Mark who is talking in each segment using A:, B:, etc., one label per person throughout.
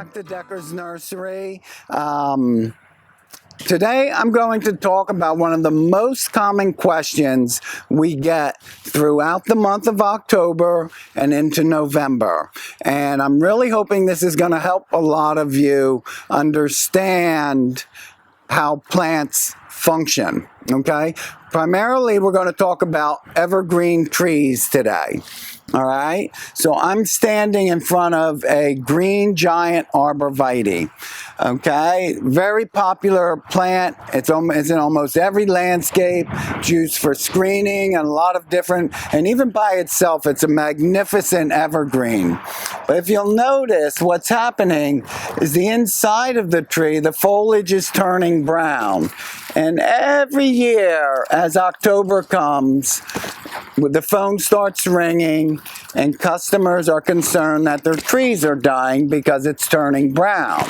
A: back to Decker's Nursery. Today I'm going to talk about one of the most common questions we get throughout the month of October and into November. And I'm really hoping this is going to help a lot of you understand how plants function, okay? Primarily, we're going to talk about evergreen trees today. All right, so I'm standing in front of a green giant arborvitae. Okay, very popular plant. It's in almost every landscape. It's used for screening and a lot of different, and even by itself, it's a magnificent evergreen. But if you'll notice, what's happening is the inside of the tree, the foliage is turning brown. And every year, as October comes, the phone starts ringing and customers are concerned that their trees are dying because it's turning brown.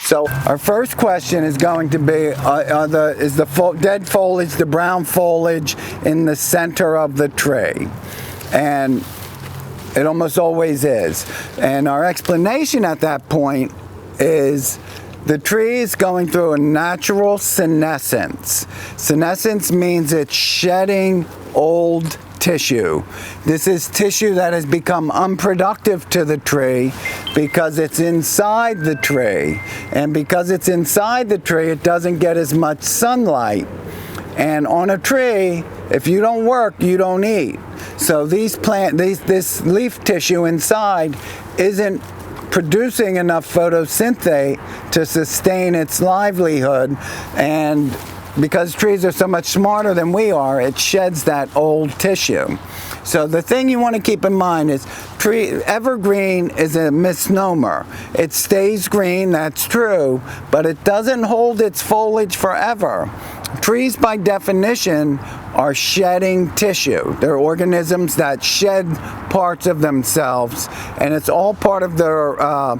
A: So our first question is going to be, is the dead foliage, the brown foliage in the center of the tree? And it almost always is. And our explanation at that point is the tree is going through a natural senescence. Senescence means it's shedding old tissue. This is tissue that has become unproductive to the tree because it's inside the tree. And because it's inside the tree, it doesn't get as much sunlight. And on a tree, if you don't work, you don't eat. So this leaf tissue inside isn't producing enough photosynthate to sustain its livelihood, and because trees are so much smarter than we are, it sheds that old tissue. So the thing you want to keep in mind is evergreen is a misnomer. It stays green, that's true, but it doesn't hold its foliage forever. Trees, by definition, are shedding tissue. They're organisms that shed parts of themselves, and it's all part of the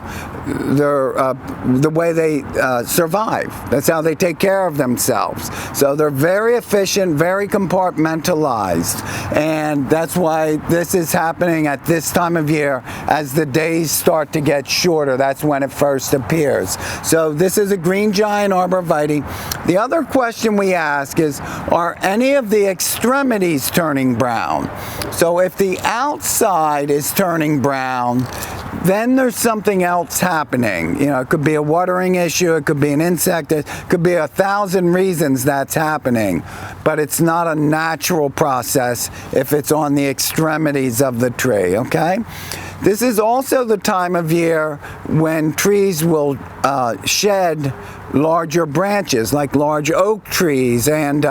A: way they survive. That's how they take care of themselves. So they're very efficient, very compartmentalized, and that's why this is happening at this time of year as the days start to get shorter. That's when it first appears. So this is a green giant arborvitae. The other question we ask is, are any of the extremities turning brown? So if the outside is turning brown, then there's something else happening. You know, it could be a watering issue, it could be an insect, it could be 1,000 reasons that's happening, but it's not a natural process if it's on the extremities of the tree, okay? This is also the time of year when trees will shed larger branches, like large oak trees and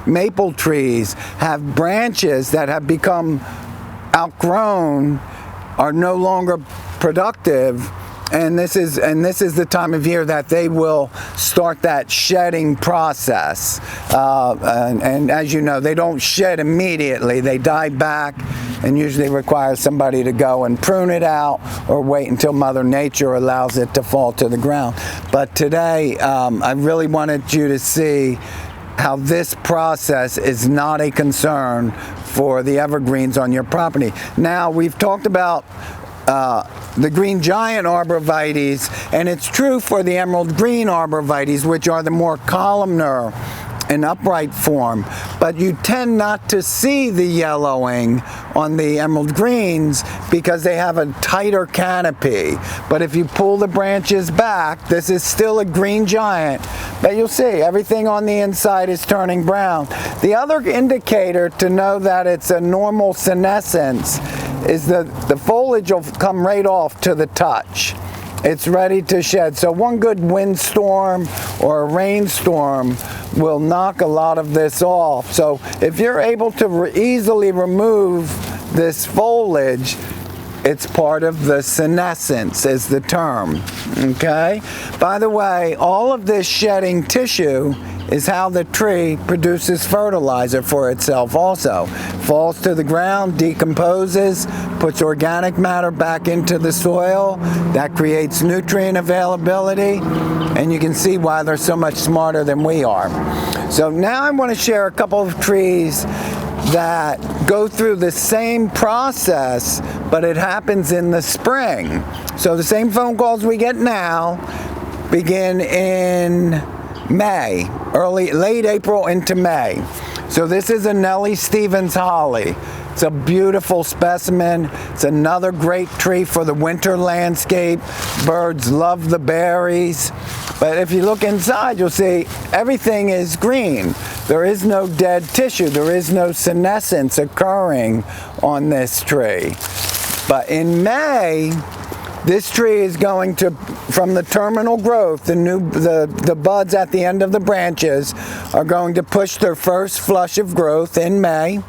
A: maple trees have branches that have become outgrown, are no longer productive, and this is the time of year that they will start that shedding process. And as you know, they don't shed immediately. They die back and usually requires somebody to go and prune it out or wait until Mother Nature allows it to fall to the ground. But today, I really wanted you to see how this process is not a concern for the evergreens on your property. Now, we've talked about the green giant arborvitaes, and it's true for the emerald green arborvitaes, which are the more columnar and upright form, but you tend not to see the yellowing on the emerald greens because they have a tighter canopy. But if you pull the branches back, this is still a green giant, but you'll see everything on the inside is turning brown. The other indicator to know that it's a normal senescence is that the foliage will come right off to the touch. It's ready to shed. So one good windstorm or a rainstorm will knock a lot of this off. So if you're able to easily remove this foliage, it's part of the senescence is the term, okay? By the way, all of this shedding tissue is how the tree produces fertilizer for itself also. Falls to the ground, decomposes, puts organic matter back into the soil. That creates nutrient availability, and you can see why they're so much smarter than we are. So now I want to share a couple of trees that go through the same process, but it happens in the spring. So the same phone calls we get now begin in May, late April into May. So this is a Nellie Stevens holly. It's a beautiful specimen. It's another great tree for the winter landscape. Birds love the berries. But if you look inside, you'll see everything is green. There is no dead tissue. There is no senescence occurring on this tree. But in May, this tree is going to, from the terminal growth, the buds at the end of the branches are going to push their first flush of growth in May.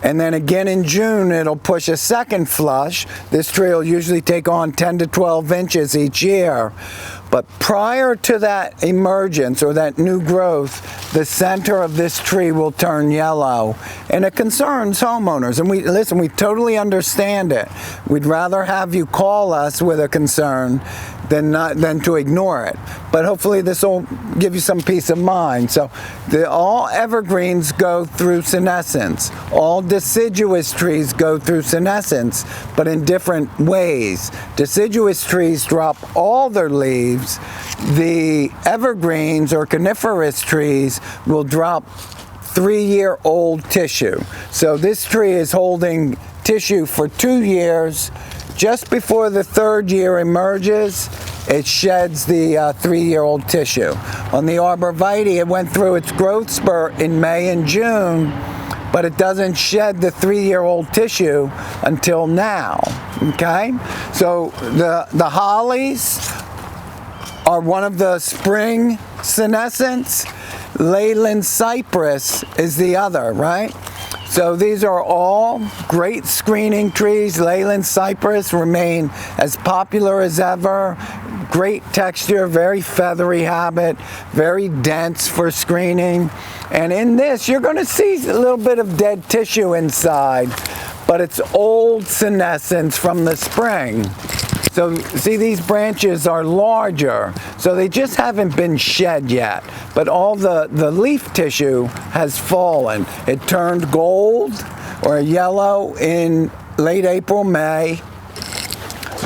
A: And then again in June, it'll push a second flush. This tree will usually take on 10 to 12 inches each year. But prior to that emergence or that new growth, the center of this tree will turn yellow. And it concerns homeowners. And we totally understand it. We'd rather have you call us with a concern than to ignore it. But hopefully this will give you some peace of mind. So all evergreens go through senescence. All deciduous trees go through senescence, but in different ways. Deciduous trees drop all their leaves. The evergreens or coniferous trees will drop 3-year-old tissue. So this tree is holding tissue for 2 years. Just before the 3rd year emerges, it sheds the 3-year-old tissue. On the arborvitae, it went through its growth spurt in May and June, but it doesn't shed the 3-year-old tissue until now, okay? So the hollies are one of the spring senescence. Leyland Cypress is the other, right? So these are all great screening trees. Leyland Cypress remain as popular as ever. Great texture, very feathery habit, very dense for screening. And in this, you're going to see a little bit of dead tissue inside, but it's old senescence from the spring. So see, these branches are larger, so they just haven't been shed yet. But all the leaf tissue has fallen. It turned gold or yellow in late April, May,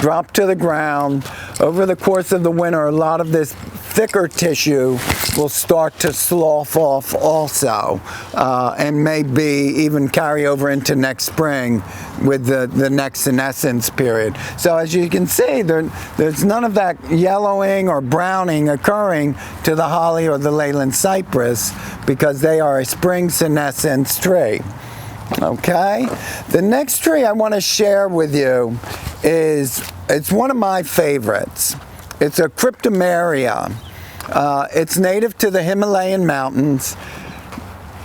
A: dropped to the ground. Over the course of the winter, a lot of this thicker tissue will start to slough off also, and maybe even carry over into next spring with the next senescence period. So as you can see, there's none of that yellowing or browning occurring to the holly or the Leyland Cypress because they are a spring senescence tree. Okay, the next tree I want to share with you it's one of my favorites. It's a Kryptomeria. It's native to the Himalayan mountains.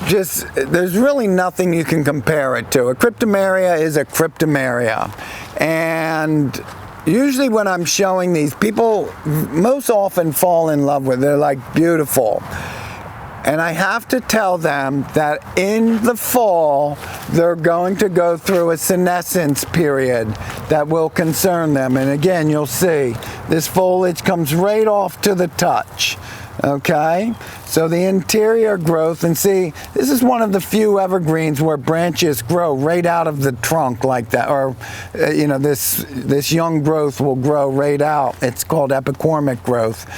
A: There's really nothing you can compare it to. A Kryptomeria is a Kryptomeria. And usually when I'm showing these, people most often fall in love with it. They're like, beautiful. And I have to tell them that in the fall, they're going to go through a senescence period that will concern them. And again, you'll see this foliage comes right off to the touch. Okay, so the interior growth, and see, this is one of the few evergreens where branches grow right out of the trunk like that, or this young growth will grow right out. It's called epicormic growth.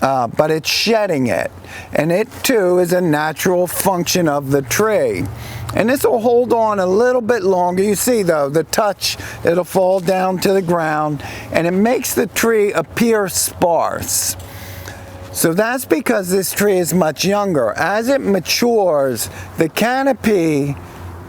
A: But it's shedding it, and it too is a natural function of the tree. And this will hold on a little bit longer. You see though, the touch, it'll fall down to the ground, and it makes the tree appear sparse. So that's because this tree is much younger. As it matures, the canopy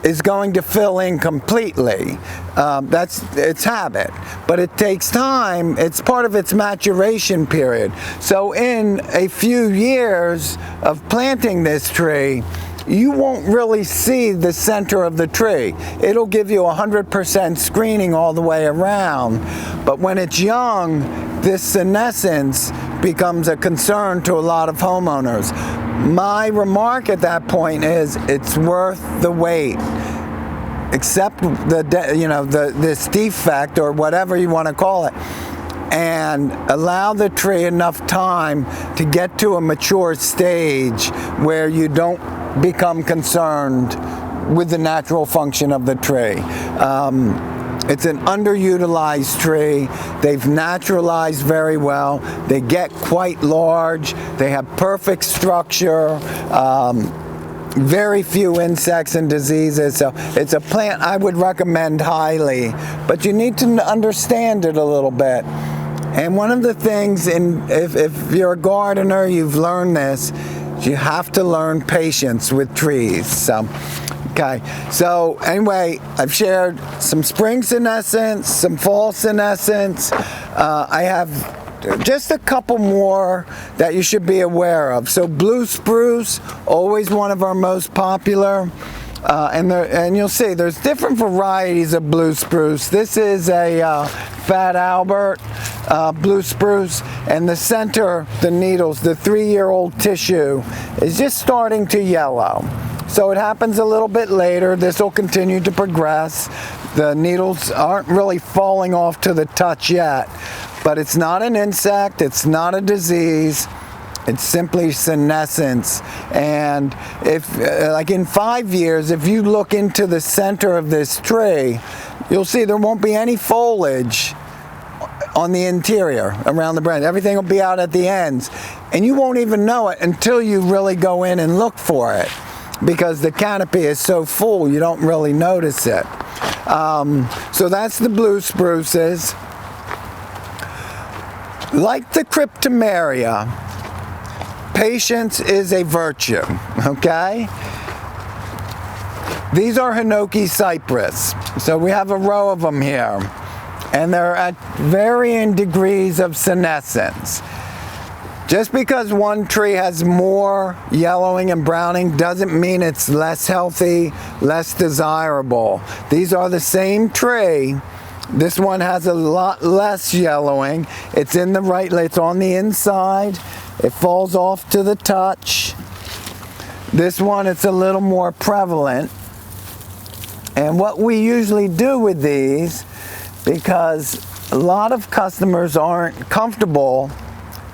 A: is going to fill in completely. That's its habit, but it takes time. It's part of its maturation period. So in a few years of planting this tree, you won't really see the center of the tree. It'll give you 100% screening all the way around. But when it's young, this senescence becomes a concern to a lot of homeowners. My remark at that point is it's worth the wait. Accept this defect or whatever you want to call it, and allow the tree enough time to get to a mature stage where you don't become concerned with the natural function of the tree. It's an underutilized tree. They've naturalized very well. They get quite large. They have perfect structure. Very few insects and diseases. So it's a plant I would recommend highly, but you need to understand it a little bit. And one of the things, if you're a gardener, you've learned this, you have to learn patience with trees. So, okay, so anyway, I've shared some spring senescence, some fall senescence. I have just a couple more that you should be aware of. So blue spruce, always one of our most popular. And you'll see there's different varieties of blue spruce. This is a Fat Albert blue spruce, and the center, the needles, the 3-year-old tissue is just starting to yellow. So it happens a little bit later. This will continue to progress. The needles aren't really falling off to the touch yet, but it's not an insect, it's not a disease. It's simply senescence. And if, like in 5 years, if you look into the center of this tree, you'll see there won't be any foliage on the interior, around the branch. Everything will be out at the ends. And you won't even know it until you really go in and look for it, because the canopy is so full, you don't really notice it. So that's the blue spruces. Like the Kryptomeria, patience is a virtue, okay? These are Hinoki Cypress. So we have a row of them here, and they're at varying degrees of senescence. Just because one tree has more yellowing and browning doesn't mean it's less healthy, less desirable. These are the same tree. This one has a lot less yellowing. It's in the right, it's on the inside. It falls off to the touch. This one, it's a little more prevalent. And what we usually do with these, because a lot of customers aren't comfortable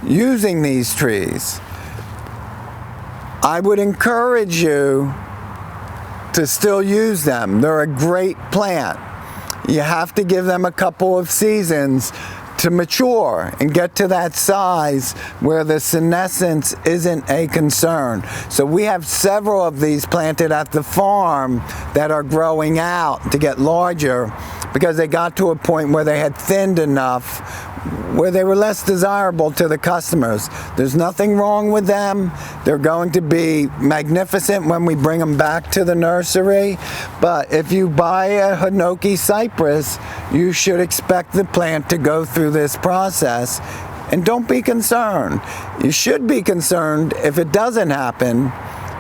A: using these trees, I would encourage you to still use them. They're a great plant. You have to give them a couple of seasons to mature and get to that size where the senescence isn't a concern. So we have several of these planted at the farm that are growing out to get larger, because they got to a point where they had thinned enough where they were less desirable to the customers. There's nothing wrong with them. They're going to be magnificent when we bring them back to the nursery. But if you buy a Hinoki Cypress, you should expect the plant to go through this process. And don't be concerned. You should be concerned if it doesn't happen,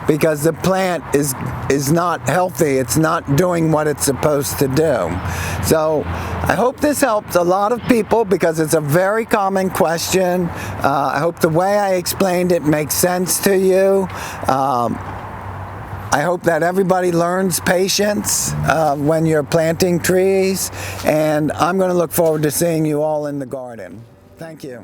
A: because the plant is not healthy. It's not doing what it's supposed to do. So I hope this helps a lot of people, because it's a very common question. I hope the way I explained it makes sense to you. I hope that everybody learns patience when you're planting trees, and I'm going to look forward to seeing you all in the garden. Thank you.